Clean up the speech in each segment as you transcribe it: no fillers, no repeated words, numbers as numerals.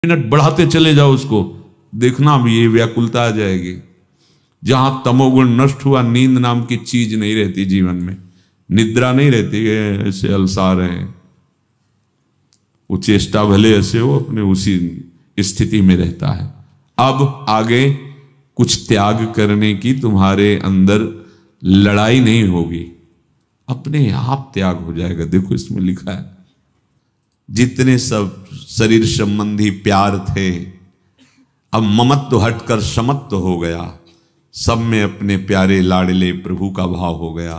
Minute बढ़ाते चले जाओ उसको, देखना भी ये व्याकुलता आ जाएगी। जहां तमोगुण नष्ट हुआ, नींद नाम की चीज नहीं रहती जीवन में, निद्रा नहीं रहती है, ऐसे अलसा रहे हैं, वो चेष्टा भले ऐसे हो, अपने उसी स्थिति में रहता है। अब आगे कुछ त्याग करने की तुम्हारे अंदर लड़ाई नहीं होगी, अपने आप त्याग हो जाएगा। देखो इसमें लिखा है, जितने सब शरीर संबंधी प्यार थे अब ममत्व हटकर समत्व हो गया, सब में अपने प्यारे लाडले प्रभु का भाव हो गया।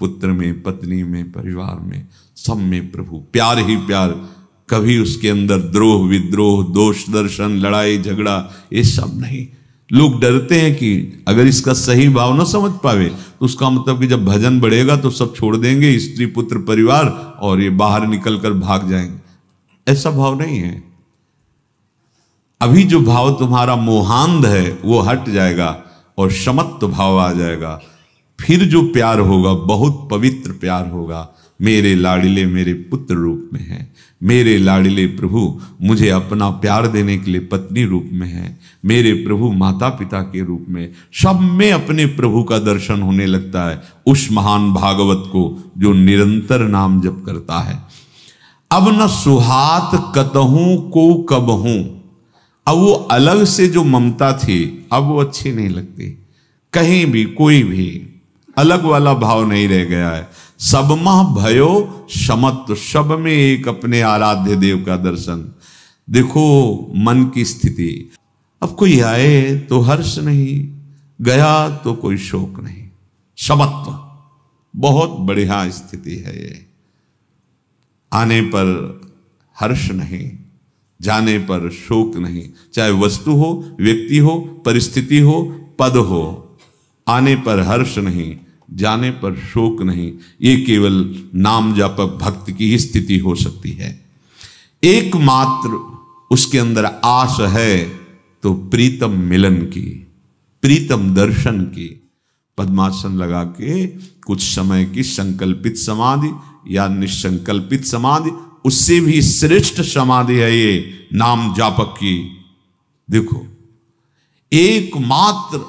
पुत्र में, पत्नी में, परिवार में, सब में प्रभु, प्यार ही प्यार। कभी उसके अंदर द्रोह विद्रोह, दोष दर्शन, लड़ाई झगड़ा, ये सब नहीं। लोग डरते हैं कि अगर इसका सही भाव ना समझ पावे तो उसका मतलब कि जब भजन बढ़ेगा तो सब छोड़ देंगे, स्त्री पुत्र परिवार, और ये बाहर निकल कर भाग जाएंगे। ऐसा भाव नहीं है। अभी जो भाव तुम्हारा मोहांध है वो हट जाएगा और समत्व भाव आ जाएगा। फिर जो प्यार होगा बहुत पवित्र प्यार होगा। मेरे लाडले मेरे पुत्र रूप में है, मेरे लाडले प्रभु मुझे अपना प्यार देने के लिए पत्नी रूप में है, मेरे प्रभु माता पिता के रूप में, सब में अपने प्रभु का दर्शन होने लगता है उस महान भागवत को जो निरंतर नाम जप करता है। अब न सुहात कतहूं को कबहूं, अब वो अलग से जो ममता थी अब वो अच्छी नहीं लगती। कहीं भी कोई भी अलग वाला भाव नहीं रह गया है। सब मह भयो समत्व, सब में एक अपने आराध्य देव का दर्शन। देखो मन की स्थिति, अब कोई आए तो हर्ष नहीं, गया तो कोई शोक नहीं। समत्व बहुत बढ़िया स्थिति है ये। आने पर हर्ष नहीं, जाने पर शोक नहीं। चाहे वस्तु हो, व्यक्ति हो, परिस्थिति हो, पद हो, आने पर हर्ष नहीं, जाने पर शोक नहीं। ये केवल नाम जापक भक्त की ही स्थिति हो सकती है। एकमात्र उसके अंदर आस है तो प्रीतम मिलन की, प्रीतम दर्शन की। पद्मासन लगा के कुछ समय की संकल्पित समाधि या निसंकल्पित समाधि, उससे भी श्रेष्ठ समाधि है ये नाम जापक की। देखो एकमात्र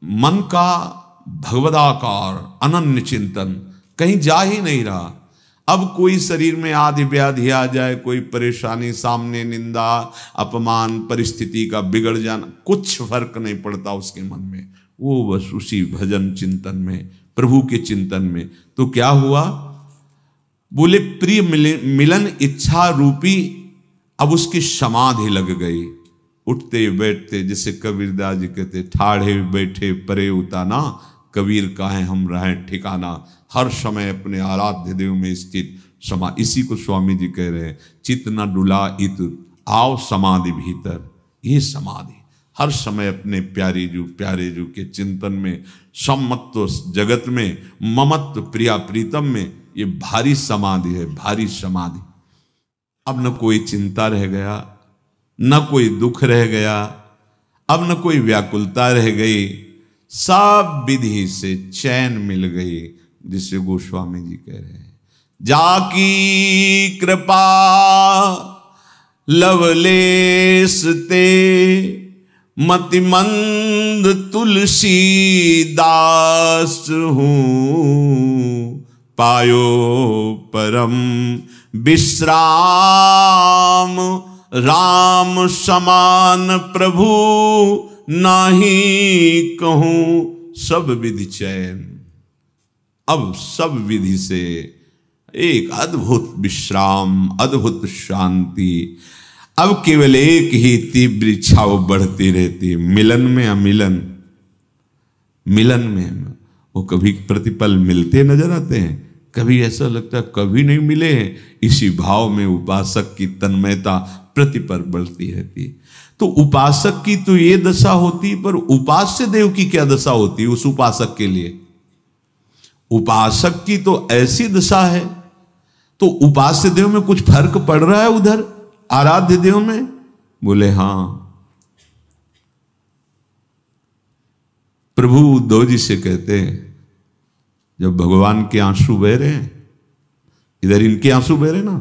मन का भगवदाकार अनन्य चिंतन, कहीं जा ही नहीं रहा। अब कोई शरीर में आदि व्याधि आ जाए, कोई परेशानी, सामने निंदा अपमान, परिस्थिति का बिगड़ जाना, कुछ फर्क नहीं पड़ता उसके मन में। वो बस उसी भजन चिंतन में, प्रभु के चिंतन में। तो क्या हुआ, बोले प्रिय मिलन इच्छा रूपी अब उसकी समाधि लग गई। उठते बैठते, जैसे कबीरदास जी कहते, ठाढ़े बैठे परे उताना, कबीर काहे हम रहें ठिकाना। हर समय अपने आराध्य देव में स्थित समा। इसी को स्वामी जी कह रहे हैं, चित न डुला इत आओ समाधि भीतर। ये समाधि हर समय अपने प्यारे जू के चिंतन में, सम्मत्व जगत में, ममत्व प्रिया प्रीतम में, ये भारी समाधि है, भारी समाधि। अब न कोई चिंता रह गया, न कोई दुख रह गया, अब न कोई व्याकुलता रह गई, सब विधि से चैन मिल गई। जिसे गोस्वामी जी कह रहे हैं, जाकी कृपा लवलेश ते मतिमंद तुलसी दास हूं, पायो परम विश्राम राम समान प्रभु नाही कहूं। सब विधि चैन, अब सब विधि से एक अद्भुत विश्राम, अद्भुत शांति। अब केवल एक ही तीव्र इच्छा वो बढ़ती रहती, मिलन में अमिलन। मिलन में वो कभी प्रतिपल मिलते नजर आते हैं, कभी ऐसा लगता है कभी नहीं मिले हैं। इसी भाव में उपासक की तन्मयता प्रतिपल बढ़ती रहती। तो उपासक की तो ये दशा होती, पर उपास्य देव की क्या दशा होती उस उपासक के लिए? उपासक की तो ऐसी दशा है, तो उपास्य देव में कुछ फर्क पड़ रहा है उधर आराध्य देव में? बोले हां। प्रभु उद्धव जी से कहते हैं, जब भगवान के आंसू बह रहे हैं, इधर इनके आंसू बह रहे ना,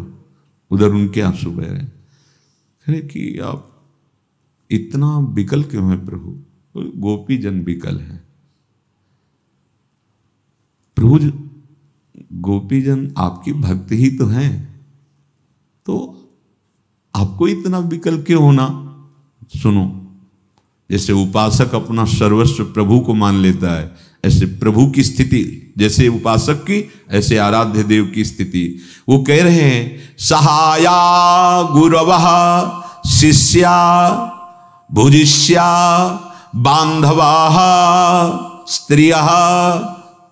उधर उनके आंसू बह रहे हैं, अरे कि आप इतना विकल क्यों है प्रभु? गोपी जन विकल है प्रभु। गोपी जन आपकी भक्त ही तो हैं, तो आपको इतना विकल क्यों होना? सुनो, जैसे उपासक अपना सर्वस्व प्रभु को मान लेता है, ऐसे प्रभु की स्थिति जैसे उपासक की, ऐसे आराध्य देव की स्थिति। वो कह रहे हैं सहाया गुरवः शिष्या भुजिष्या बांधवाः स्त्रियः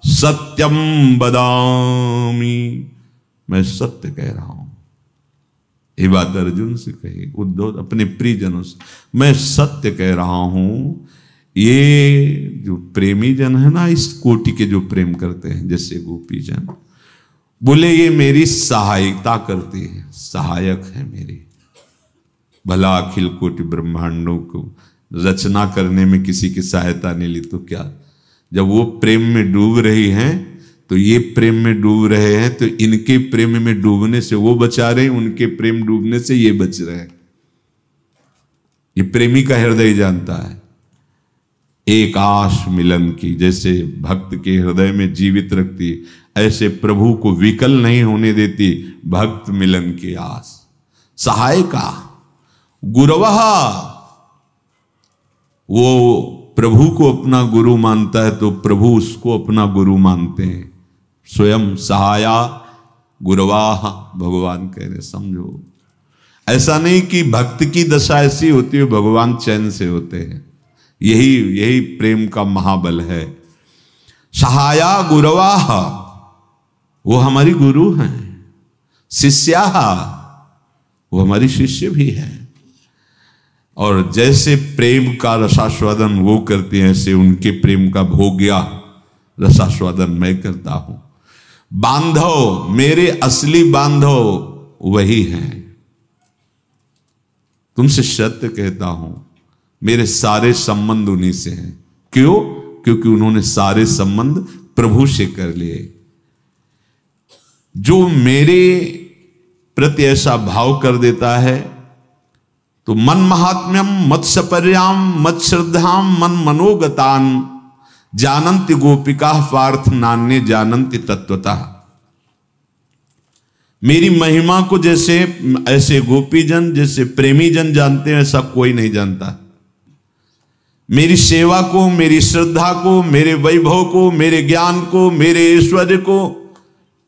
सत्यम बदामी। मैं सत्य कह रहा हूं। ये बात अर्जुन से कही, उद्धव अपने प्रियजनों से, मैं सत्य कह रहा हूं। ये जो प्रेमी जन है ना, इस कोटि के जो प्रेम करते हैं जैसे गोपी जन, बोले ये मेरी सहायता करती है, सहायक है मेरी। भला अखिल कोटि ब्रह्मांडों को रचना करने में किसी की सहायता नहीं ली तो क्या? जब वो प्रेम में डूब रही हैं तो ये प्रेम में डूब रहे हैं, तो इनके प्रेम में डूबने से वो बचा रहे हैं, उनके प्रेम डूबने से ये बच रहे हैं। ये प्रेमी का हृदय जानता है। एक आश मिलन की जैसे भक्त के हृदय में जीवित रखती, ऐसे प्रभु को विकल नहीं होने देती भक्त मिलन की आस। सहायका गुरवः, वो प्रभु को अपना गुरु मानता है तो प्रभु उसको अपना गुरु मानते हैं। स्वयं सहाया गुरवाह, भगवान कह रहे समझो। ऐसा नहीं कि भक्त की दशा ऐसी होती है भगवान चैन से होते हैं। यही प्रेम का महाबल है। सहाया गुरवाह, वो हमारी गुरु हैं। शिष्या, वो हमारी शिष्य भी है। और जैसे प्रेम का रसास्वादन वो करते हैं, ऐसे उनके प्रेम का भोग्या रसास्वादन मैं करता हूं। बांधव, मेरे असली बांधव वही हैं। तुमसे सत्य कहता हूं, मेरे सारे संबंध उन्हीं से हैं। क्यों? क्योंकि उन्होंने सारे संबंध प्रभु से कर लिए। जो मेरे प्रति ऐसा भाव कर देता है तो मन महात्म्यम मत सपर्याम मत श्रद्धाम मन मनोगतान जानन्ति गोपिका पार्थ नान्य जानन्ति तत्वतः। मेरी महिमा को जैसे ऐसे गोपी जन, जैसे प्रेमी जन जानते हैं, ऐसा कोई नहीं जानता। मेरी सेवा को, मेरी श्रद्धा को, मेरे वैभव को, मेरे ज्ञान को, मेरे ऐश्वर्य को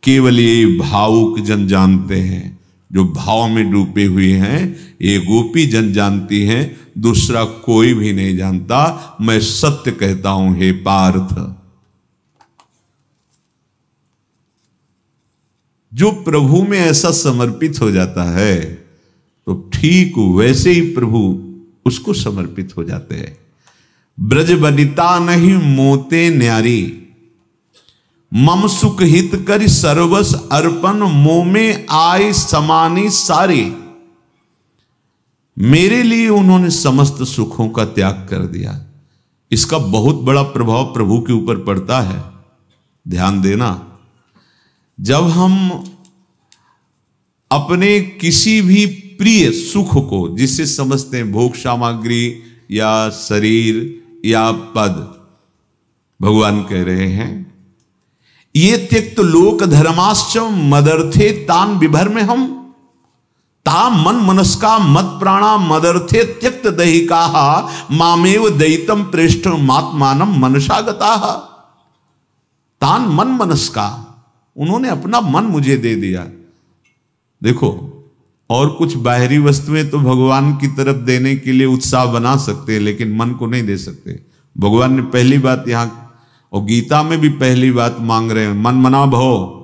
केवल ये भावुक जन जानते हैं। जो भाव में डूबे हुए हैं ये गोपी जन जानती हैं, दूसरा कोई भी नहीं जानता। मैं सत्य कहता हूं हे पार्थ। जो प्रभु में ऐसा समर्पित हो जाता है तो ठीक वैसे ही प्रभु उसको समर्पित हो जाते हैं। ब्रज बनिता नहीं मोते न्यारी, मम सुख हित कर सर्वस अर्पण मोह में आए समानी सारे। मेरे लिए उन्होंने समस्त सुखों का त्याग कर दिया। इसका बहुत बड़ा प्रभाव प्रभु के ऊपर पड़ता है। ध्यान देना, जब हम अपने किसी भी प्रिय सुख को, जिसे समझते हैं भोग सामग्री या शरीर या पद, भगवान कह रहे हैं ये त्यक्त लोक धर्माश्च मदर्थे तान विभर में हम ता मन मनस्का मत प्राणा मदर्थे त्यक्त दहिका मामेव दयितम प्रेष्ठ मात्मानम मनसागता। तान मन मनस्का, उन्होंने अपना मन मुझे दे दिया। देखो, और कुछ बाहरी वस्तुएं तो भगवान की तरफ देने के लिए उत्साह बना सकते हैं, लेकिन मन को नहीं दे सकते। भगवान ने पहली बात यहां और गीता में भी पहली बात मांग रहे हैं, मन मना भव,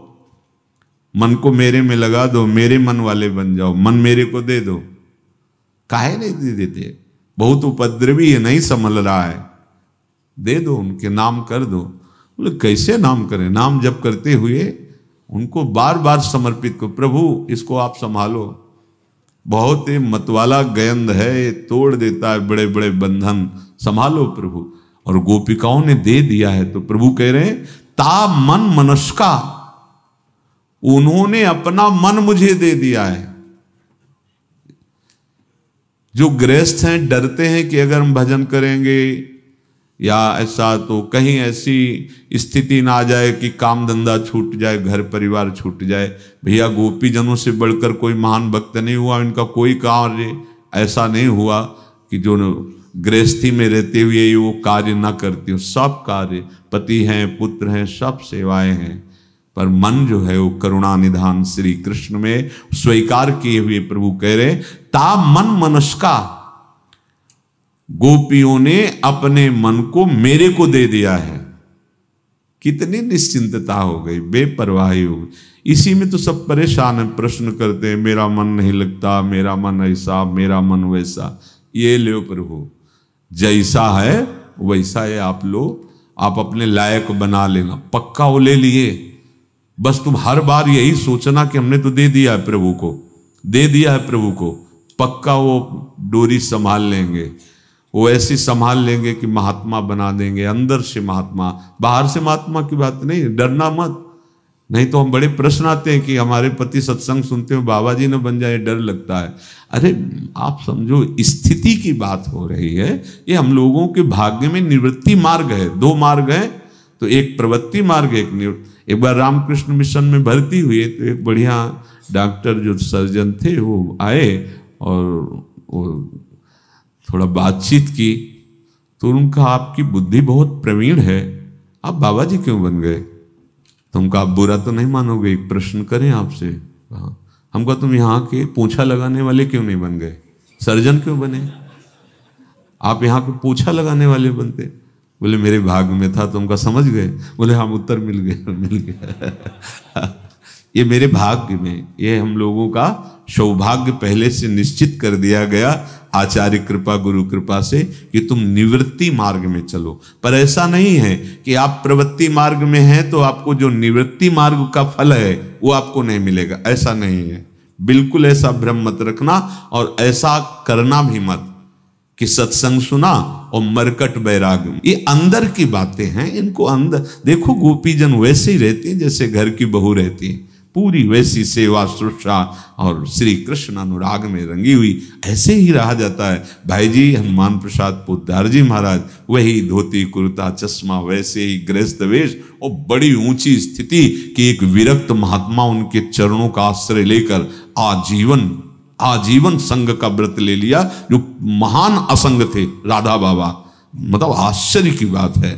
मन को मेरे में लगा दो, मेरे मन वाले बन जाओ, मन मेरे को दे दो। काहे नहीं दे देते? बहुत उपद्रवी है, नहीं संभल रहा है, दे दो, उनके नाम कर दो। बोले कैसे नाम करें? नाम जप करते हुए उनको बार बार समर्पित को, प्रभु इसको आप संभालो, बहुत ही मतवाला गयंद है, ये तोड़ देता है बड़े बड़े बंधन, संभालो प्रभु। और गोपिकाओं ने दे दिया है तो प्रभु कह रहे हैं ता मन मनस्का, उन्होंने अपना मन मुझे दे दिया है। जो गृहस्थ हैं डरते हैं कि अगर हम भजन करेंगे या ऐसा तो कहीं ऐसी स्थिति ना आ जाए कि काम धंधा छूट जाए, घर परिवार छूट जाए। भैया गोपी जनों से बढ़कर कोई महान भक्त नहीं हुआ, इनका कोई कार्य ऐसा नहीं हुआ कि जो गृहस्थी में रहते हुए वो कार्य ना करती हो। सब कार्य, पति हैं, पुत्र हैं, सब सेवाएं हैं, पर मन जो है वो करुणा निधान श्री कृष्ण में स्वीकार किए हुए प्रभु कह रहे ता मन मनस्का, गोपियों ने अपने मन को मेरे को दे दिया है। कितनी निश्चिंतता हो गई, बेपरवाही हो गई। इसी में तो सब परेशान है, प्रश्न करते हैं मेरा मन नहीं लगता, मेरा मन ऐसा, मेरा मन वैसा। ये लो प्रभु, जैसा है वैसा है, आप लो, आप अपने लायक बना लेना। पक्का वो ले लिए, बस तुम हर बार यही सोचना कि हमने तो दे दिया है प्रभु को, दे दिया है प्रभु को। पक्का वो डोरी संभाल लेंगे, वो ऐसी संभाल लेंगे कि महात्मा बना देंगे, अंदर से महात्मा, बाहर से महात्मा की बात नहीं। डरना मत, नहीं तो हम बड़े प्रश्न आते हैं कि हमारे पति सत्संग सुनते हो, बाबा जी न बन जाए, डर लगता है। अरे आप समझो, स्थिति की बात हो रही है। ये हम लोगों के भाग्य में निवृत्ति मार्ग है, दो मार्ग है, तो एक प्रवृत्ति मार्ग, एक निवृत्ति। एक बार रामकृष्ण मिशन में भर्ती हुए तो एक बढ़िया डॉक्टर जो सर्जन थे वो आए और वो थोड़ा बातचीत की, तो उनका आपकी बुद्धि बहुत प्रवीण है, आप बाबा जी क्यों बन गए? तुमका आप बुरा तो नहीं मानोगे, एक प्रश्न करें आपसे। हमको तुम यहाँ के पूंछा लगाने वाले क्यों नहीं बन गए, सर्जन क्यों बने? आप यहाँ के पूंछा लगाने वाले बनते। बोले मेरे भाग में था, तुमका समझ गए? बोले हम उत्तर मिल गया, मिल गया। ये मेरे भाग्य में, ये हम लोगों का सौभाग्य पहले से निश्चित कर दिया गया आचार्य कृपा, गुरु कृपा से, कि तुम निवृत्ति मार्ग में चलो। पर ऐसा नहीं है कि आप प्रवृत्ति मार्ग में हैं तो आपको जो निवृत्ति मार्ग का फल है वो आपको नहीं मिलेगा, ऐसा नहीं है। बिल्कुल ऐसा भ्रम मत रखना, और ऐसा करना भी मत कि सत्संग सुना और मरकट बैराग। ये अंदर की बातें हैं, इनको अंदर देखो। गोपीजन वैसे ही रहती है जैसे घर की बहू रहती है, पूरी वैसी सेवा शुश्रूषा और श्री कृष्ण अनुराग में रंगी हुई, ऐसे ही रहा जाता है। भाई जी हनुमान प्रसाद पोद्दार जी महाराज, वही धोती कुर्ता चश्मा, वैसे ही गृहस्थ वेश, और बड़ी ऊंची स्थिति कि एक विरक्त महात्मा उनके चरणों का आश्रय लेकर आजीवन संग का व्रत ले लिया, जो महान असंग थे राधा बाबा। मतलब आश्चर्य की बात है।